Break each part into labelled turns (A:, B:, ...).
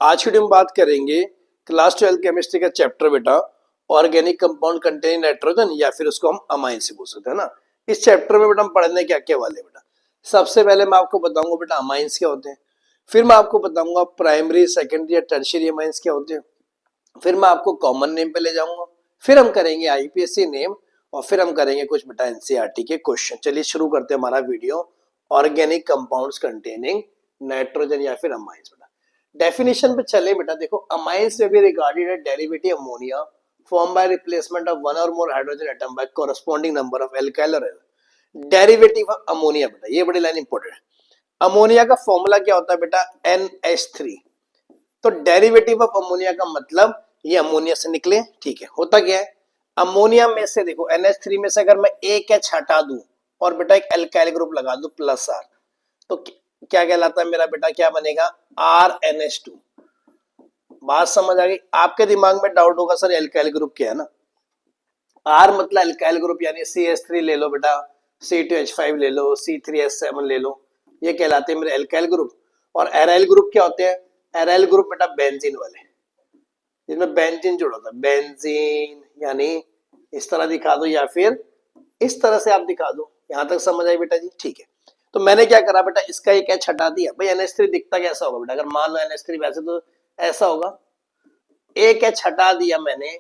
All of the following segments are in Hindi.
A: आज की वीडियो में बात करेंगे क्लास 12 केमिस्ट्री का चैप्टर बेटा ऑर्गेनिक कंपाउंड कंटेनिंग नाइट्रोजन या फिर उसको हम अमाइन से बोल सकते हैं ना। इस चैप्टर में बेटा हम पढ़ने क्या क्या वाले बेटा, सबसे पहले मैं आपको बताऊंगा बेटा अमाइंस क्या होते हैं, फिर मैं आपको बताऊंगा प्राइमरी सेकेंडरी या टर्शियरी अमाइंस क्या होते हैं, फिर मैं आपको कॉमन नेम पे ले जाऊंगा, फिर हम करेंगे आईपीएससी नेम और फिर हम करेंगे कुछ बेटा एनसीईआरटी के क्वेश्चन। चलिए शुरू करते हैं हमारा video organic compounds containing nitrogen या फिर अमाइंस। बेटा डेफिनेशन पे चले बेटा, देखो अमाइंस में भी रिगार्डेड है derivative ammonia form by replacement of one or more hydrogen atom by corresponding number of alkyl or derivative of ammonia. बेटा ये बड़ी लाइन इंपॉर्टेंट है। अमोनिया का फॉर्मूला क्या होता है बेटा NH3। तो डेरिवेटिव ऑफ अमोनिया का मतलब ये अमोनिया से निकले, ठीक है। होता क्या है अमोनिया में से, देखो NH3 में से अगर मैं एक H हटा दूं और बेटा एक एल्काइल ग्रुप लगा दूं प्लस R, तो क्या कहलाता है मेरा बेटा, क्या बनेगा RNH2। बात समझ आ गई? आपके दिमाग में डाउट होगा सर एल्काइल ग्रुप क्या है ना। R मतलब एल्काइल ग्रुप यानी CH3 ले लो बेटा, C2H5 ले लो, C3H7 ले लो, ये कहलाते हैं मेरे एल्काइल ग्रुप। और एराइल ग्रुप क्या होते हैं? एराइल ग्रुप बेटा बेंजीन वाले, जिनमें बेंजीन जुड़ा होता है। बेंजीन यानी इस तरह दिखा दो या फिर इस तरह से आप दिखा दो। यहां तक समझ आई बेटा जी? ठीक है। तो मैंने क्या करा बेटा, इसका एक H हटा दिया। भाई NH3 दिखता कैसा होगा बेटा, अगर मान लो NH3 वैसे तो ऐसा होगा, एक H हटा दिया मैंने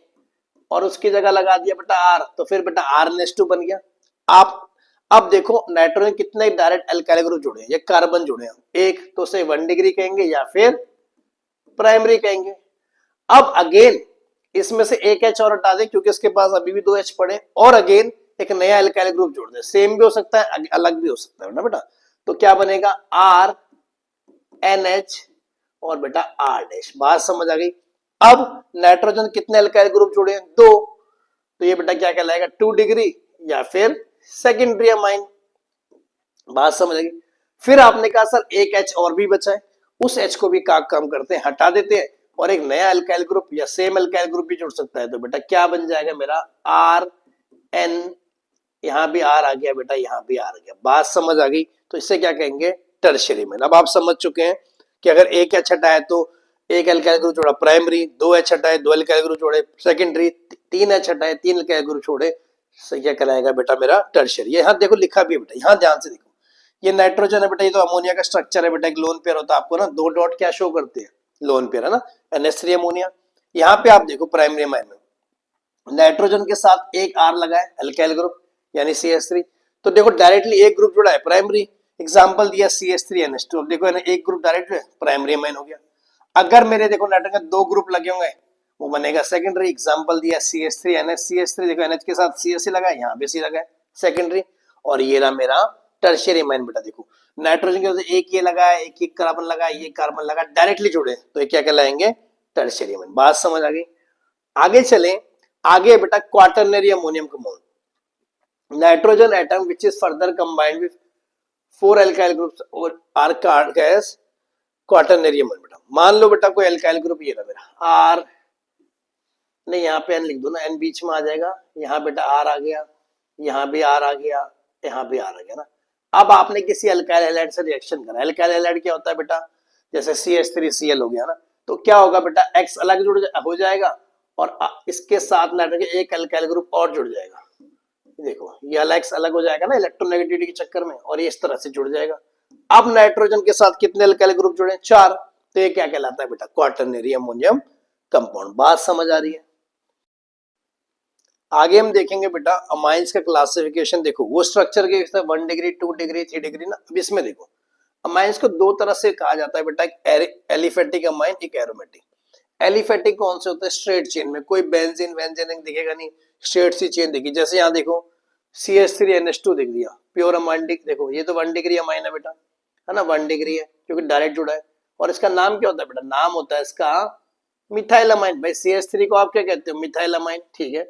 A: और उसकी जगह लगा दिया बेटा R, तो फिर बेटा RNH2 बन गया। आप अब देखो नाइट्रोजन कितने डायरेक्ट एल्काइल ग्रुप जुड़े हैं, ये कार्बन जुड़े हैं, एक तो से 1 डिग्री कहेंगे या फिर प्राइमरी कहेंगे। अब अगेन इसमें से एक H और हटा दे क्योंकि इसके पास अभी भी 2 H पड़े, और अगेन एक नया एल्काइल ग्रुप जोड़ दे। सेम भी हो सकता है, अलग भी हो सकता है ना बेटा। तो क्या बनेगा RNH और बेटा R डैश। बात समझ आ गई? अब नाइट्रोजन कितने एल्काइल ग्रुप जुड़े हैं? 2। तो ये बेटा क्या कहलाएगा 2 डिग्री या फिर सेकेंडरी अमाइन। बात समझ आ गई? फिर आपने कहा सर एक H और भी बचा है, उस H को भी काम करते हैं, हटा देते हैं और एक नया अल्काइल ग्रुप या सेम अल्काइल ग्रुप भी जुड़ सकता है। तो बेटा क्या बन जाएगा मेरा RN, यहां भी R आ गया बेटा, यहां भी R आ गया। बात समझ आ गई? तो इससे क्या कहेंगे टर्शियरी में। अब आप समझ चुके हैं कि अगर एक H हटाए तो एक अल्काइल ग्रुप जोड़ा प्राइमरी, 2 H हटाए 2 अल्काइल ग्रुप जोड़े सेकेंडरी, 3 H हटाए 3 अल्काइल ग्रुप जोड़े, क्या कराएगा बेटा मेरा टर्शियरी। यहां देखो लिखा भी है बेटा, यहां ध्यान से देखो, ये नाइट्रोजन है बेटा, ये तो अमोनिया का स्ट्रक्चर है बेटा, एक लोन पेयर होता है। आपको ना 2 डॉट क्या शो करते हैं, लोन पेयर है ना, NH3 अमोनिया। यहाँ पे आप देखो प्राइमरी अमाइन में नाइट्रोजन के साथ एक R लगा है अल्काइल ग्रुप यानी CH3, तो देखो डायरेक्टली एक ग्रुप जुड़ा है प्राइमरी, एग्जांपल दिया CH3NH2। अब देखो एक ग्रुप डायरेक्ट प्राइमरी अमाइन हो गया। अगर मेरे देखो नाइट्रोजन के 2 ग्रुप लगे होंगे वो बनेगा सेकेंडरी, एग्जांपल दिया CH3NH। CH3 देखो NH के साथ CH लगा है, यहाँ पे C लगा है सेकेंडरी, और ये रहा मेरा टर्शियरी अमाइन। बेटा देखो नाइट्रोजन के वजह एक ये लगा है, एक कार्बन लगा है, ये कार्बन लगा, डायरेक्टली जुड़े, तो ये क्या कहलाएंगे टर्शियरी अमाइन। बात समझ आ गई? आगे चलें, आगे बेटा quaternary ammonium compound, nitrogen atom which is further combined with 4 alkyl groups और आर गैस क्वाटरनरी अमोनियम। बेटा मान लो बेटा कोई अल्काइल ग्रुप ये रहा मेरा R, नहीं यहाँ पे N लिख दो ना, N बीच में आ जाएगा, यहाँ बेटा R आ गया, यहाँ भी R आ गया, यहाँ भी R आ गया ना। अब आपने किसी अल्काइल हैलाइड से रिएक्शन करा। अल्काइल हैलाइड क्या होता है बेटा, जैसे CH3Cl हो गया ना, तो क्या होगा बेटा X अलग हो जाएगा और इसके साथ नाइट्रोजन एक अल्काइल ग्रुप और जुड़ जाएगा। देखो ये X अलग हो जाएगा ना इलेक्ट्रोनेगेटिविटी के चक्कर में, और ये इस तरह से जुड़ जाएगा। अब नाइट्रोजन के साथ कितने अल्काइल ग्रुप जुड़े? 4। तो ये क्या कहलाता है बेटा क्वाटरनरी अमोनियम कंपाउंड। बात समझ आ रही है? आगे हम देखेंगे बेटा अमाइंस का क्लासिफिकेशन। देखो वो स्ट्रक्चर के 1 डिग्री 2 डिग्री 3 डिग्री ना। अब इसमें देखो अमाइंस को 2 तरह से कहा जाता है बेटा, एक एलिफेटिक अमाइन, एक एरोमेटिक। एलिफेटिक कौन से होते हैं? स्ट्रेट चेन में, कोई बेंजीन वेंजीन दिखेगा नहीं, स्ट्रेट सी चेन दिखी। जैसे यहाँ देखो CH3NH2 दिख दिया, प्योर अमाइन। देखो ये तो 1 डिग्री अमाइन है बेटा, है ना, 1 डिग्री है क्योंकि डायरेक्ट जुड़ा है। और इसका नाम क्या होता है बेटा? नाम होता है इसका मिथाइल अमाइन। भाई CH3 को आप क्या कहते हो? मिथाइल अमाइन, ठीक है।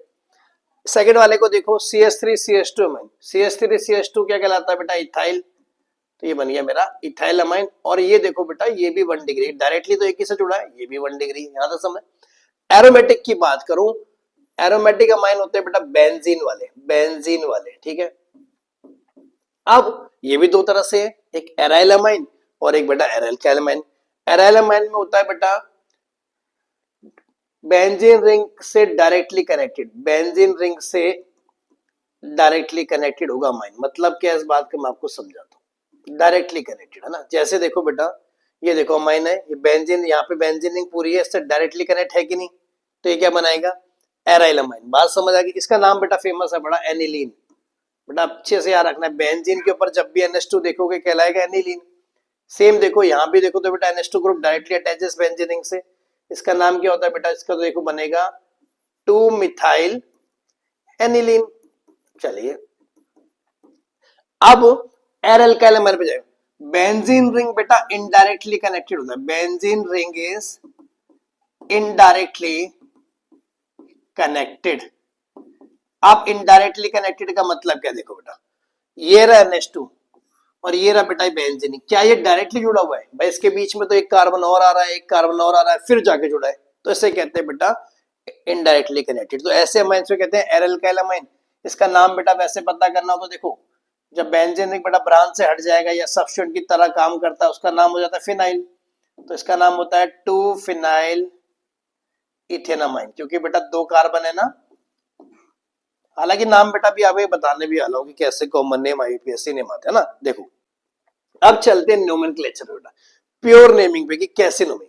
A: सेकेंड वाले को देखो CH3CH2 अमाइन। CH3CH2 क्या कहलाता है बेटा? इथाइल। तो ये बन गया मेरा इथाइल अमाइन। और ये देखो बेटा ये भी 1 डिग्री, डायरेक्टली तो एक ही से जुड़ा है, ये भी 1 डिग्री। यहां तक समझ। एरोमेटिक की बात करूं, एरोमेटिक अमाइन होते हैं बेटा बेंजीन वाले, बेंजीन वाले, ठीक है। अब ये भी 2 तरह से है, एक एराइल अमाइन और एक बेटा एराइल कैलमाइन। एराइल अमाइन में होता है बेटा बेंजीन रिंग से डायरेक्टली कनेक्टेड, बेंजीन रिंग से डायरेक्टली कनेक्टेड होगा अमाइन। मतलब क्या इस बात को मैं आपको समझाता हूँ, डायरेक्टली कनेक्टेड है ना। जैसे देखो बेटा, ये देखो अमाइन है, ये बेंजीन, यहाँ पे बेंजीन रिंग पूरी है, इससे डायरेक्टली कनेक्ट है कि नहीं, तो ये क्या बनाएगा, एराइल अमाइन। बात समझ आ गई। इसका नाम बेटा फेमस है बड़ा, एनिलीन। बेटा अच्छे से याद रखना है, बेंजीन के ऊपर जब भी NH2 देखोगे कहलाएगा एनिलीन। सेम देखो यहाँ भी देखो तो बेटा NH2 group directly attaches benzene ring से, इसका नाम क्या होता है बेटा, इसका तो देखो बनेगा 2 मिथाइल एनिलीन। चलिए अब एराइल अमाइन पे जाएगा। बेंजीन रिंग बेटा इनडायरेक्टली कनेक्टेड होता है, benzene ring is indirectly connected. आप इनडायरेक्टली कनेक्टेड का मतलब क्या, देखो बेटा ये रहा NH2 और ये रहा बेटा बेंजीन, क्या ये डायरेक्टली जुड़ा हुआ है भाई, इसके बीच में तो एक कार्बन और आ रहा है, एक कार्बन और आ रहा है, फिर जाके जुड़ा है, तो इसे कहते हैं बेटा इनडायरेक्टली कनेक्टेड। तो ऐसे अमाइन से कहते हैं एराइल अमाइन। इसका नाम बेटा वैसे पता करना हो तो देखो, जब बेंजीन रिंग बेटा ब्रांच से हट जाएगा या सब्स्टिट्यूएंट की तरह काम करता है, उसका नाम हो जाता है फिनाइल। तो इसका नाम होता है 2 फिनाइल इथेनामाइन, क्योंकि बेटा 2 कार्बन है ना। हालांकि नाम बेटा भी आप बताने भी वाला हूं कि कैसे कॉमन नेम IUPAC नेम आते हैं ना। देखो अब चलते हैं नोमेनक्लेचर बेटा, प्योर नेमिंग पे कि कैसे नेमिंग।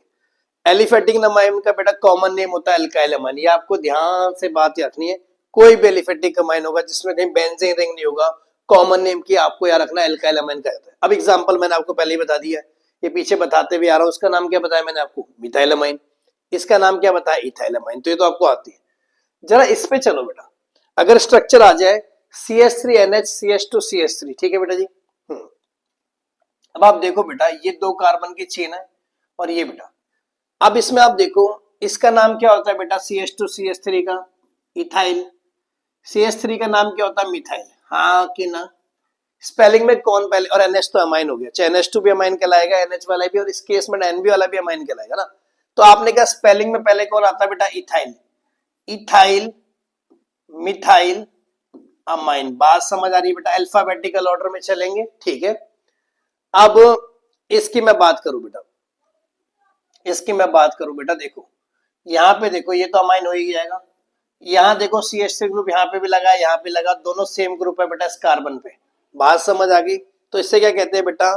A: एलिफेटिक अमाइन का बेटा कॉमन नेम होता है अल्काइल अमाइन, ये आपको ध्यान से बात रखनी है। कोई भी एलिफेटिक अमाइन होगा जिसमें कहीं बेंजीन रिंग नहीं होगा, कॉमन नेम की आपको याद रखना है अल्काइल अमाइन का होता है। अब एग्जांपल मैंने आपको पहले ही बता दिया है, ये पीछे बताते भी आ रहा हूं। उसका नाम क्या बताया मैंने आपको, मिथाइल अमाइन। इसका नाम क्या बताया, इथाइल अमाइन। तो ये तो आपको आती है। जरा इस पे चलो बेटा, अगर स्ट्रक्चर आ जाए CH3NH CH2CH3, ठीक है बेटा जी। अब आप देखो बेटा ये 2 कार्बन की चेन है और ये बेटा, अब इसमें आप देखो इसका नाम क्या होता है बेटा, CH2CH3 का इथाइल, CH3 का नाम क्या होता है, मिथाइल। हाँ कि ना, स्पेलिंग में कौन पहले, और NH तो अमाइन हो गया, चाहे NH2 भी अमाइन कहलाएगा, NH वाला भी, और इस केस में NB वाला भी अमाइन कहलाएगा ना। तो आपने कहा स्पेलिंग में पहले कौन आता है बेटा, इथाइल। Ethyl methyl amine. बात समझ आ रही है बेटा, अल्फाबेटिकल ऑर्डर में चलेंगे, ठीक है। अब इसकी मैं बात करूं बेटा, इसकी मैं बात करूं बेटा, देखो यहां पे देखो ये तो अमाइन हो ही जाएगा। यहां देखो CH3 ग्रुप यहाँ पे भी लगा, यहाँ पे लगा, दोनों सेम ग्रुप है बेटा इस कार्बन पे। बात समझ आ गई। तो इससे क्या कहते हैं बेटा,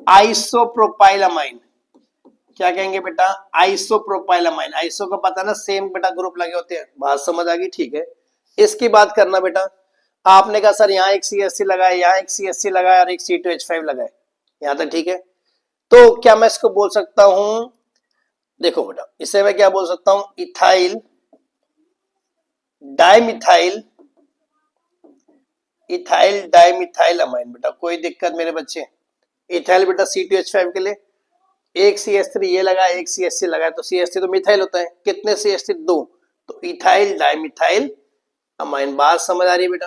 A: आइसोप्रोपाइल अमाइन। क्या कहेंगे बेटा, आइसोप्रोपाइल अमाइन। आइसो का पता ना, सेम बेटा ग्रुप लगे होते हैं। बात समझ आ गई, ठीक है। इसकी बात करना बेटा, आपने कहा सर यहाँ एक CH3 लगाए, यहाँ एक CH3 लगाए और एक C2H5 लगाए, यहां तक ठीक है। तो क्या मैं इसको बोल सकता हूं, देखो बेटा इसे मैं क्या बोल सकता हूं, ethyl dimethyl, ethyl dimethyl amine. बेटा कोई दिक्कत मेरे बच्चे, इथाइल बेटा C2H5 के लिए एक CH3 ये लगा, एक CH3 लगा, तो CH3 तो मिथाइल होता है, कितने CH3, 2, तो इथाइल डाइमिथाइल अमाइन। बात समझ आ रही है बेटा,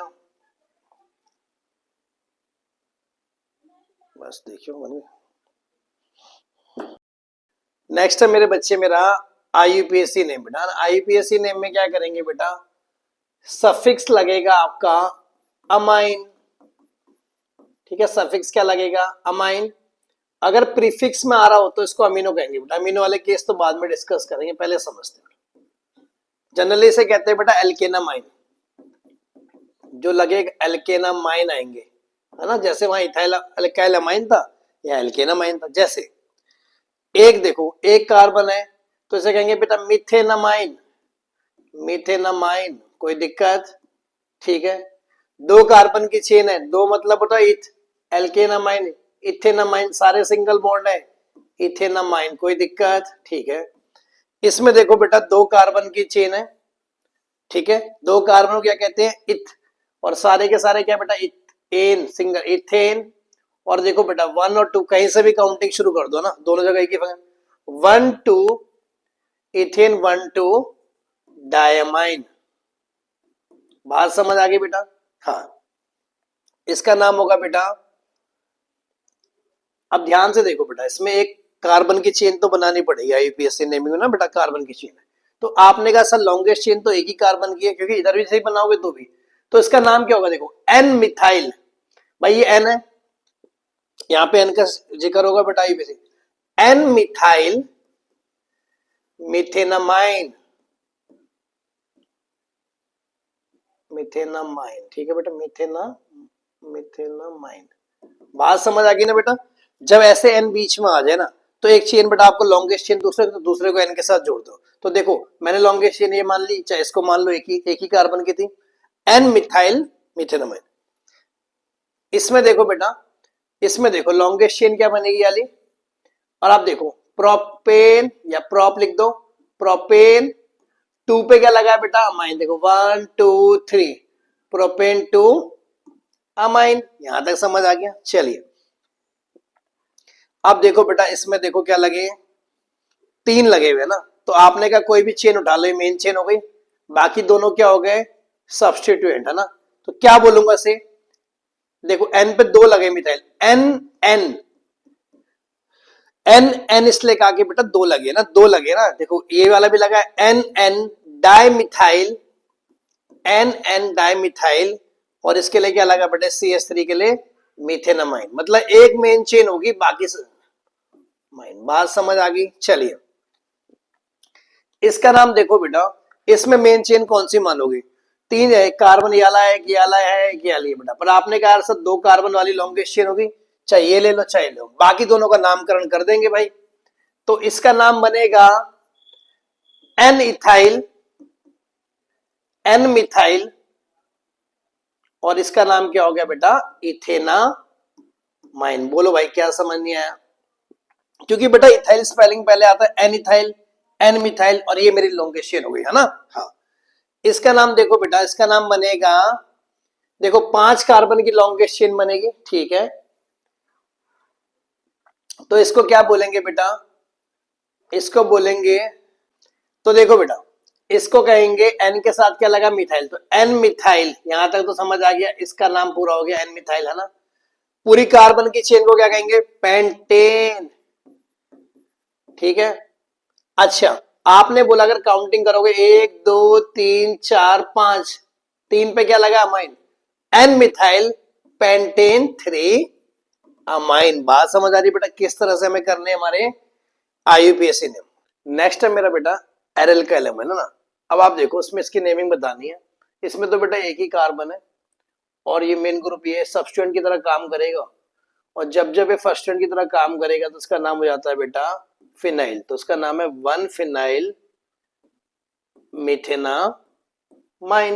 A: बस देखियो। नेक्स्ट है मेरे बच्चे मेरा IUPAC नेम। बेटा IUPAC नेम में क्या करेंगे बेटा, सफिक्स लगेगा आपका अमाइन, ठीक है। सफिक्स क्या लगेगा, अमाइन। अगर प्रीफिक्स में आ रहा हो तो इसको अमीनो कहेंगे बेटा। अमीनो वाले केस तो बाद में डिस्कस करेंगे, पहले समझते हैं। जनरली इसे कहते हैं बेटा एल्केनामाइन, जो लगेगा एल्केनामाइन आएंगे, है ना। जैसे वहां इथाइल अल्काइल अमाइन था या एल्केनामाइन था। जैसे एक देखो एक कार्बन है तो इसे कहेंगे बेटा मिथेनामाइन, मिथेनामाइन। कोई दिक्कत, ठीक है। 2 कार्बन की चेन है, 2 मतलब बेटा इथ, एल्केनामाइन, इथेनामाइन, सारे सिंगल बॉन्ड है, इथेनामाइन। कोई दिक्कत, ठीक है। इसमें देखो बेटा 2 कार्बन की चेन है, ठीक है। 2 कार्बन को क्या कहते हैं, इथ, और सारे के सारे क्या बेटा, इथेन, सिंगल इथेन। और देखो बेटा 1 और 2 कहीं से भी काउंटिंग शुरू कर दो ना, दोनों जगह एक ही फंक्शन, 1 2 इथेन, 1 2 डायमाइन। बात समझ आ गई बेटा, हाँ। इसका नाम होगा बेटा, अब ध्यान से देखो बेटा, इसमें एक कार्बन की चेन तो बनानी पड़ेगी IUPAC नेमिंग में ना बेटा, कार्बन की चेन है। तो आपने कहा सर लॉन्गेस्ट चेन तो एक ही कार्बन की है, क्योंकि इधर भी सही बनाओगे तो भी। तो इसका नाम क्या होगा, देखो N मिथाइल। भाई ये N है, यहाँ पे N का जिक्र होगा बेटा IUPAC, N methyl methenamine. Methenamine, ठीक है बेटा, मिथेनामाइन। बात समझ आ गई ना बेटा। जब ऐसे एन बीच में आ जाए ना, तो एक चेन बेटा आपको लॉन्गेस्ट चेन दूसरे को एन के साथ जोड़ दो। तो देखो मैंने लॉन्गेस्ट चेन ये मान ली, चाहे इसको मान लो, एक ही कार्बन की थी, एन मिथाइल मिथेनामाइन। इसमें देखो बेटा, इसमें देखो लॉन्गेस्ट चेन क्या बनेगी वाली, और आप देखो प्रोपेन या प्रोप लिख दो, प्रोपेन 2 पे क्या लगा है बेटा, अमाइन। देखो 1 2 3, प्रोपेन 2 अमाइन। यहां तक समझ आ गया। चलिए अब देखो बेटा, इसमें देखो क्या लगे, 3 लगे हुए ना, तो आपने कहा कोई भी चेन उठा लो, मेन चेन हो गई, बाकी दोनों क्या हो गए, सब्स्टिट्यूएंट, है ना। तो क्या बोलूंगा से, देखो एन पे 2 लगे methyl, N N N N इसलिए कहा कि बेटा 2 लगे ना, 2 लगे ना। देखो ये वाला भी लगा है N N dimethyl, N N dimethyl, और इसके लिए क्या लगा बेटा, CH3 के लिए मिथेनामाइन। मतलब एक मेन चेन होगी, बाकी माइन। बात समझ आ गई। चलिए इसका नाम देखो बेटा, इसमें मेन चेन कौन सी मानोगे, 3 है, कार्बन ये वाला है, ये वाला है, ये वाली है बेटा। पर आपने कहा सर 2 कार्बन वाली लॉन्गेस्ट चेन होगी, चाहे ये ले लो चाहे लो, बाकी दोनों का नामकरण कर देंगे भाई। तो इसका नाम बनेगा एन इथाइल, एन मिथाइल, और इसका नाम क्या हो गया बेटा, इथेनामाइन। बोलो भाई क्या समझ नहीं आया, क्योंकि बेटा इथाइल स्पेलिंग पहले आता है एन इथाइल, एन मिथाइल, और ये मेरी लॉन्गेस्ट चेन हो गई, है ना। हाँ इसका नाम देखो बेटा, इसका नाम बनेगा, देखो 5 कार्बन की लॉन्गेस्ट चेन बनेगी, ठीक है। तो इसको क्या बोलेंगे बेटा, इसको बोलेंगे, तो देखो बेटा इसको कहेंगे एन के साथ क्या लगा, मिथाइल, तो एन मिथाइल। यहां तक तो समझ आ गया, इसका नाम पूरा हो गया एन मिथाइल, है ना। पूरी कार्बन की चेन को क्या कहेंगे, पेंटेन, ठीक है। अच्छा आपने बोला अगर काउंटिंग करोगे 1 2 3 4 5, 3 पे क्या लगा, amine, N methyl pentane 3 amine. बात समझ आ रही बेटा, किस तरह से हमें करने हमारे IUPAC ने। नेक्स्ट है मेरा बेटा एरल का एलिमेंट, है ना। अब आप देखो इसमें इसकी नेमिंग बतानी है। इसमें तो बेटा एक ही कार्बन है, और ये मेन ग्रुप ये सब्स्टिट्यूएंट की तरह काम करेगा, और जब जब ये फर्स्टेंट की तरह काम करेगा तो उसका नाम हो जाता है बेटा फिनाइल। तो उसका नाम है 1 फिनाइल मिथेनामाइन,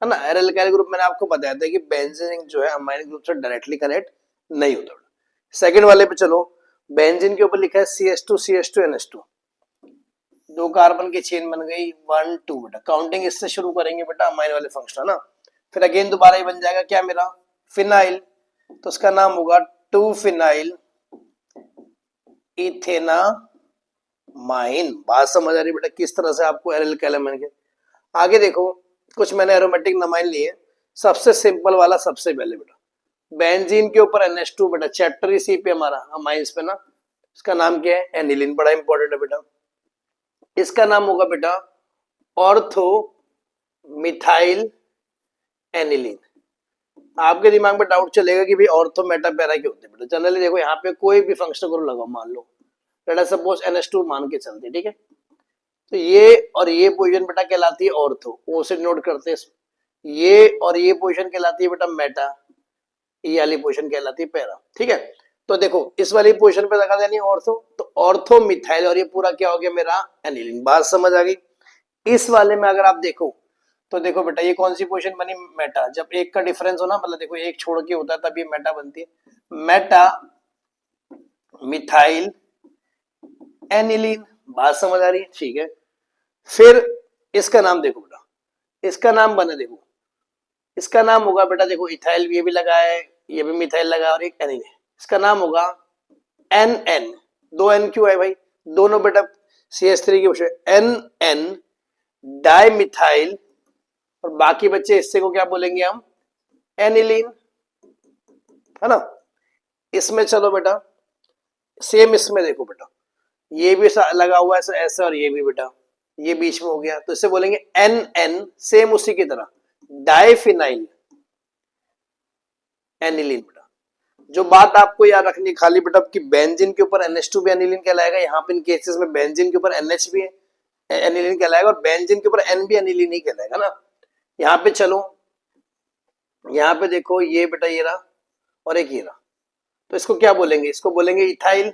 A: है ना। एरल ग्रुप मैंने आपको बताया था कि बेंजीन जो है अमाइन ग्रुप से डायरेक्टली कनेक्ट नहीं होता। सेकंड वाले पे चलो, बेंजीन के ऊपर लिखा है CH2 CH2 NH2, 2 कार्बन की चेन बन गई 1 2 बेटा। काउंटिंग इससे शुरू करेंगे बेटा, अमाइन वाले फंक्शन, है ना। फिर अगेन दोबारा ही बन जाएगा क्या मेरा, फिनाइल, तो उसका नाम होगा 2 फिनाइल इथेनामाइन। बात समझ आ रही बेटा, किस तरह से आपको एरल के एलिमेंट के। आगे देखो कुछ मैंने एरोमेटिक नमाइन लिए, सबसे सिंपल वाला सबसे पहले बेटा, बेंजीन के ऊपर NH2 बेटा, चैप्टर ही सी पे हमारा, अमाइंस पे ना। इसका नाम क्या है, एनिलीन, बड़ा इंपॉर्टेंट है बेटा। इसका नाम होगा बेटा ऑर्थो मिथाइल एनिलीन। आपके दिमाग में डाउट चलेगा कि भाई ऑर्थो मेटा पैरा क्यों होते हैं बेटा। जनरली देखो यहाँ पे कोई भी फंक्शनल ग्रुप लगाओ, मान लो लेट अस सपोज NH2 मान के चलते, ठीक है। तो ये और ये पोजीशन बेटा कहलाती है ऑर्थो, ओ से नोट करते हैं। ये और ये पोजीशन कहलाती है बेटा मेटा, ये वाली पोजीशन कहलाती है पैरा, ठीक है। तो देखो इस वाली पोजीशन पे लगा देनी ऑर्थो, तो ऑर्थो मिथाइल, और ये पूरा क्या हो गया मेरा एनिलीन। बात समझ आ गई। इस वाले में अगर आप देखो तो देखो बेटा ये कौन सी पोजीशन बनी, मेटा। जब एक का डिफरेंस हो ना, मतलब देखो एक छोड़ के होता है तब ये मेटा बनती है, मेटा मिथाइल एनिलीन। बात समझ आ रही है, ठीक है। फिर इसका नाम देखो बेटा, इसका नाम बने, देखो इसका नाम होगा बेटा, देखो इथाइल ये भी लगा है, ये भी मिथाइल लगा, और एक एनिलीन। इसका नाम होगा NN। 2 N क्यों है भाई, दोनों बेटा CH3 की वजह, NN डाइमिथाइल, और बाकी बच्चे हिस्से को क्या बोलेंगे हम, एनिलीन, है ना। इसमें चलो बेटा सेम, इसमें देखो बेटा ये भी लगा हुआ है ऐसे, और ये भी बेटा ये बीच में हो गया, तो इसे बोलेंगे NN, सेम उसी की तरह डाइफिनाइल एनिलीन बेटा। जो बात आपको याद रखनी खाली बेटा कि बेंजीन के ऊपर NH2 भी एनिलीन कहलाएगा, यहाँ पे इन केसेस में बेंजीन के ऊपर NH भी एनिलीन कहलाएगा, और बेंजीन के ऊपर N भी एनिलीन ही कहलाएगा ना। यहाँ पे चलो यहाँ पे देखो ये बेटा ये रहा और एक ये रहा, तो इसको क्या बोलेंगे, इसको बोलेंगे इथाइल,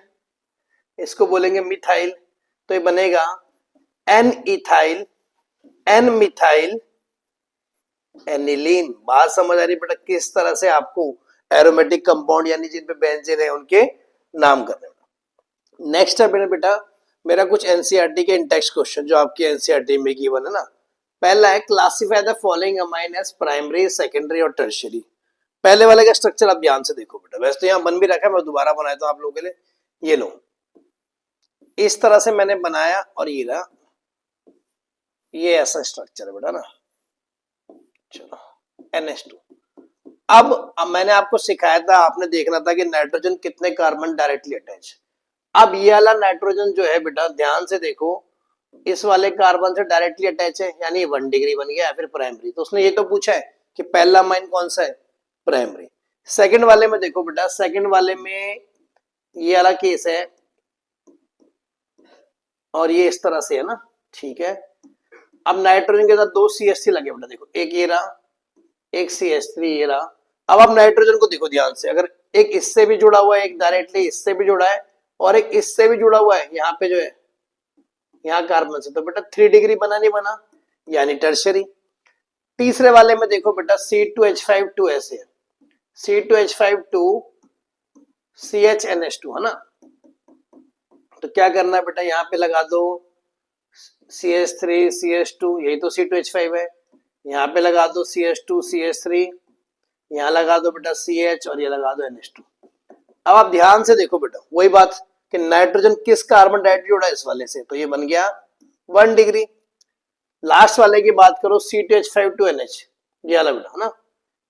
A: इसको बोलेंगे मिथाइल। तो ये बनेगा N ethyl N methyl aniline. बात समझ आ रही बेटा किस तरह से आपको एरोमेटिक कंपाउंड यानी जिन पे बेंजीन है उनके नाम करने। नेक्स्ट है बेटा मेरा कुछ एनसीईआरटी के इंटेक्स्ट क्वेश्चन जो आपके एनसीईआरटी में गिवन है ना। पहला है classify the following amine as primary secondary और टर्शियरी। पहले वाले का स्ट्रक्चर आप ध्यान से देखो बेटा, वैसे तो यहाँ बन भी रखा है, मैं दोबारा बनाया तो आप लोगों के लिए। ये लो इस तरह से मैंने बनाया और ये रहा, ये ऐसा स्ट्रक्चर है बेटा ना। चलो NH2। अब मैंने आपको सिखाया था, आपने देखना था कि नाइट्रोजन कितने कार्बन डायरेक्टली अटैच। अब ये वाला नाइट्रोजन जो है बेटा ध्यान से देखो, इस वाले कार्बन से डायरेक्टली अटैच है, यानी 1 डिग्री बन गया, फिर प्राइमरी। तो उसने ये तो पूछा है कि पहला अमाइन कौन सा है, प्राइमरी। सेकंड वाले में देखो बेटा, सेकंड वाले में ये वाला केस है और ये इस तरह से है ना, ठीक है। अब नाइट्रोजन के साथ 2 CH3 लगे बेटा, देखो एक ये रहा, एक CH3 ये रहा। अब आप नाइट्रोजन को देखो ध्यान से, अगर एक इससे भी जुड़ा हुआ है, एक डायरेक्टली इससे भी जुड़ा है और एक इससे भी जुड़ा हुआ है, यहाँ पे जो है यहाँ कार्बन से, तो बेटा 3 डिग्री बना नहीं बना, यानी टर्शियरी। तीसरे वाले में देखो बेटा C2H5 2 ऐसे है, C2H5 2 CHNH2 है ना। तो क्या करना है बेटा, यहाँ पे लगा दो CH3 CH2, यही तो C2H5 है। यहाँ पे लगा दो CH2 CH3, यहाँ लगा दो बेटा CH और ये लगा दो NH2। अब आप ध्यान से देखो बेटा, वही बात कि नाइट्रोजन किस कार्बन डाइऑक्साइड जुड़ा है, इस वाले से, तो ये बन गया 1 डिग्री। लास्ट वाले की बात करो C2H5 2NH, ये वाला बेटा है ना।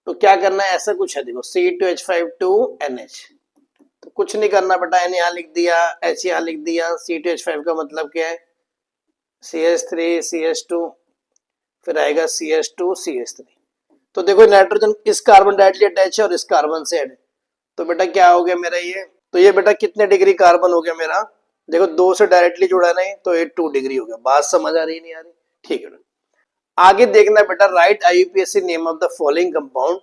A: तो क्या करना है, ऐसा कुछ है देखो C2H5 2NH, तो कुछ नहीं करना बेटा, N यहाँ लिख दिया, H यहाँ लिख दिया। C2H5 का मतलब क्या है, CH3 CH2, फिर आएगा CH2 CH3। तो देखो नाइट्रोजन इस कार्बन डायरेक्टली अटैच है और इस कार्बन से ऐड, तो बेटा क्या हो गया मेरा ये, तो ये बेटा कितने डिग्री कार्बन हो गया मेरा, देखो 2 से डायरेक्टली जुड़ा नहीं तो ये 2 डिग्री हो गया। बात समझ आ रही नहीं आ रही, ठीक है। आगे देखना बेटा, write IUPAC name of the following compound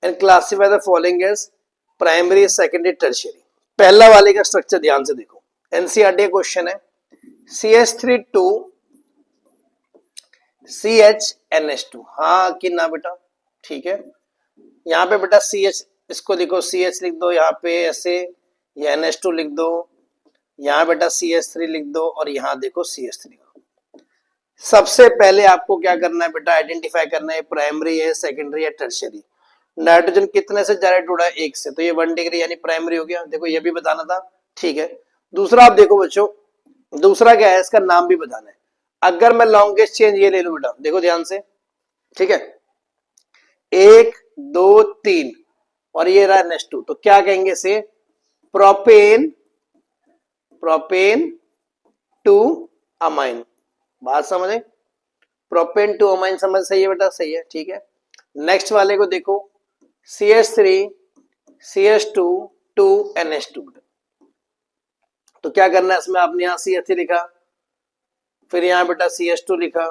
A: and classify the following as primary secondary tertiary. पहला वाले का स्ट्रक्चर ध्यान से देखो, एनसीईआरटी क्वेश्चन है, CH3 2 CHNH2, हाँ कि ना बेटा, ठीक है। यहाँ पे बेटा CH, इसको देखो CH लिख दो यहाँ पे ऐसे, ये NH2 लिख दो, यहाँ बेटा CH3 लिख दो और यहाँ देखो CH3। सबसे पहले आपको क्या करना है बेटा, आइडेंटिफाई करना है प्राइमरी है सेकेंडरी या टर्शियरी। नाइट्रोजन कितने से डायरेक्ट जुड़ा है, 1 से, तो ये 1 डिग्री यानी प्राइमरी हो गया। देखो ये भी बताना था, ठीक है। दूसरा आप देखो बच्चों, दूसरा क्या है, इसका नाम भी बताना है। अगर मैं लॉन्गेस्ट चेंज ये ले लूं बेटा, देखो ध्यान से, ठीक है, 1 2 3 और ये रहा NH2, तो क्या कहेंगे इसे, प्रोपेन प्रोपेन टू अमाइन। बात समझे, प्रोपेन टू अमाइन, समझ सही है बेटा, सही है, ठीक है। नेक्स्ट वाले को देखो CH3 CH2 2 NH2, तो क्या करना है इसमें, आपने यहाँ CH3 लिखा, फिर यहाँ बेटा CH2 लिखा,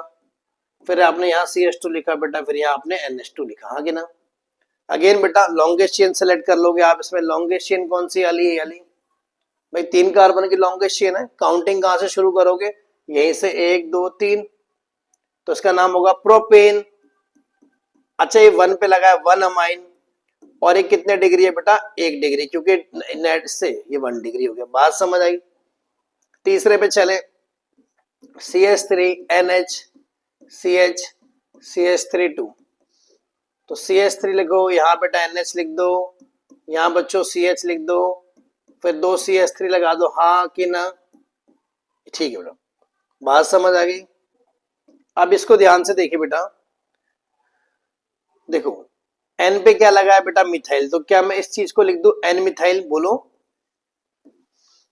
A: फिर आपने यहाँ CH2 लिखा बेटा, फिर यहाँ आपने NH2 लिखा, हाँ कि ना। अगेन बेटा लॉन्गेस्ट चेन सेलेक्ट कर लोगे आप, इसमें लॉन्गेस्ट चेन कौन सी वाली है, वाली भाई 3 कार्बन की लॉन्गेस्ट चेन है। काउंटिंग कहां से शुरू करोगे, यहीं से 1 2 3, तो इसका नाम होगा प्रोपेन। अच्छा ये 1 पे लगा है 1 अमाइन, और ये कितने डिग्री है बेटा, 1 डिग्री, क्योंकि नेट से ये 1 डिग्री हो गया। बात समझ आई। तीसरे पे चले, CH3 NH CH CH3 2, तो CH3 लिखो, यहाँ बेटा NH लिख दो, यहाँ बच्चों CH लिख दो, फिर 2 CH3 लगा दो, हाँ कि ना, ठीक है बेटा। बात समझ आ गई। अब इसको ध्यान से देखिए बेटा, देखो N पे क्या लगा है बेटा, मिथाइल, तो क्या मैं इस चीज को लिख दूं N मिथाइल, बोलो।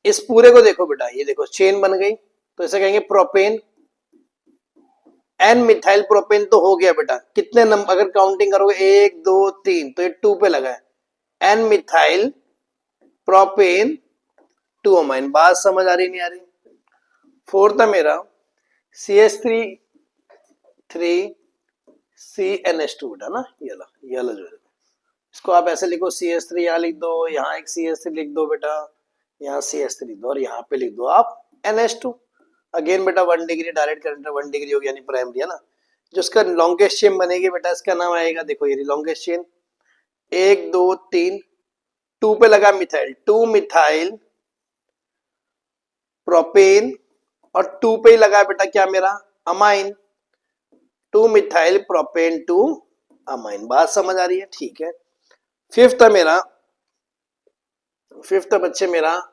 A: इस पूरे को देखो बेटा, ये देखो चेन बन गई, तो इसे कहेंगे प्रोपेन। N मिथाइल प्रोपेन तो हो गया बेटा, कितने नंबर अगर काउंटिंग करोगे 1 2 3, तो ये 2 पे लगा है N मिथाइल प्रोपेन 2 अमाइन। बात समझ आ रही नहीं आ रही। फोर्थ है मेरा CH3 3 CNH2 बेटा ना, ये वाला जो है, इसको आप ऐसे लिखो CH3 यहाँ लिख दो, यहाँ एक CH3 लिख दो बेटा, यहाँ CH3 लिख दो और यहाँ पे लिख दो आप NH2। अगेन बेटा 1 डिग्री डायरेक्ट करंट 1 डिग्री होगी यानी प्राइमरी है ना। जो इसका लॉन्गेस्ट चेन बनेगी बेटा इसका नाम आएगा, देखो ये लॉन्गेस्ट चेन 1 2 3, 2 पे लगा मिथाइल, 2 मिथाइल प्रोपेन और 2 पे ही लगा बेटा क्या मेरा अमाइन, 2 मिथाइल प्रोपेन 2 अमाइन। बात समझ आ रही है? ठीक है। फिफ्थ बच्चे मेरा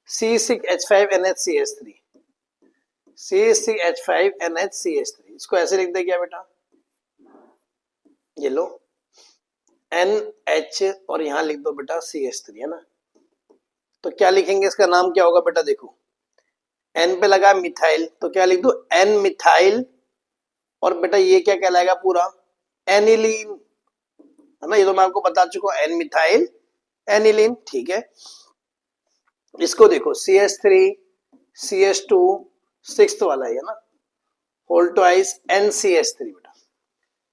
A: C6H5NHCH3, C6H5NHCH3 इसको ऐसे लिख दे क्या बेटा, ये लो NH और यहां लिख दो बेटा CH3 है ना। तो क्या लिखेंगे, इसका नाम क्या होगा बेटा, देखो N पे लगा मिथाइल तो क्या लिख दो N मिथाइल और बेटा ये क्या कहलाएगा पूरा एनिलीन है ना। ये तो मैं आपको बता चुका हूं N मिथाइल एनिलीन। ठीक है, इसको देखो CH3 CH2 सिक्स्थ वाला है ना, होल ट्वाइस NCH3 बेटा।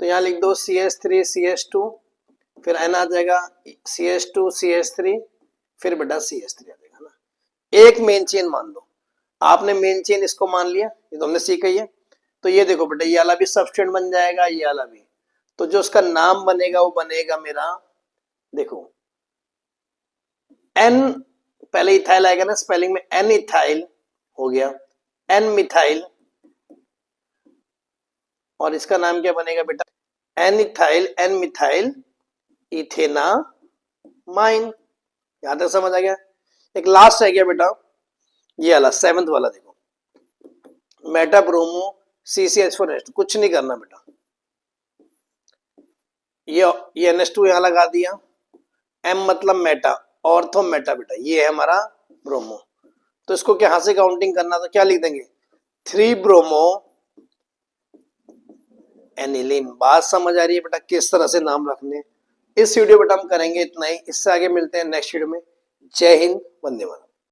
A: तो यहां लिख दो CH3 CH2 फिर N आ जाएगा CH2 CH3 फिर बेटा CH3 आ जाएगा ना। एक मेन चेन मान लो, आपने मेन चेन इसको मान लिया, ये तो हमने सीखा ही है। तो ये देखो बेटा ये वाला भी सब्स्टिट्यूएंट बन जाएगा, ये वाला भी। तो जो उसका नाम बनेगा वो बनेगा मेरा, देखो N पहले इथाइल आएगा ना स्पेलिंग में, N इथाइल हो गया, N मिथाइल और इसका नाम क्या बनेगा बेटा N ethyl N methyl ethanamine. यहां तक समझ आ गया? एक लास्ट रह गया बेटा ये वाला 7th वाला, देखो मेटा ब्रोमो CCH4H2। कुछ नहीं करना बेटा, ये NH2 यहां लगा दिया, M मतलब मेटा, ऑर्थो मेटा बेटा, ये है हमारा ब्रोमो। तो इसको क्या से काउंटिंग करना, तो क्या लिख देंगे 3 ब्रोमो एनिलीन। बात समझ आ रही है बेटा किस तरह से नाम रखने। इस वीडियो बेटा हम करेंगे इतना ही, इससे आगे मिलते हैं नेक्स्ट वीडियो में। जय हिंद, वंदे मातरम।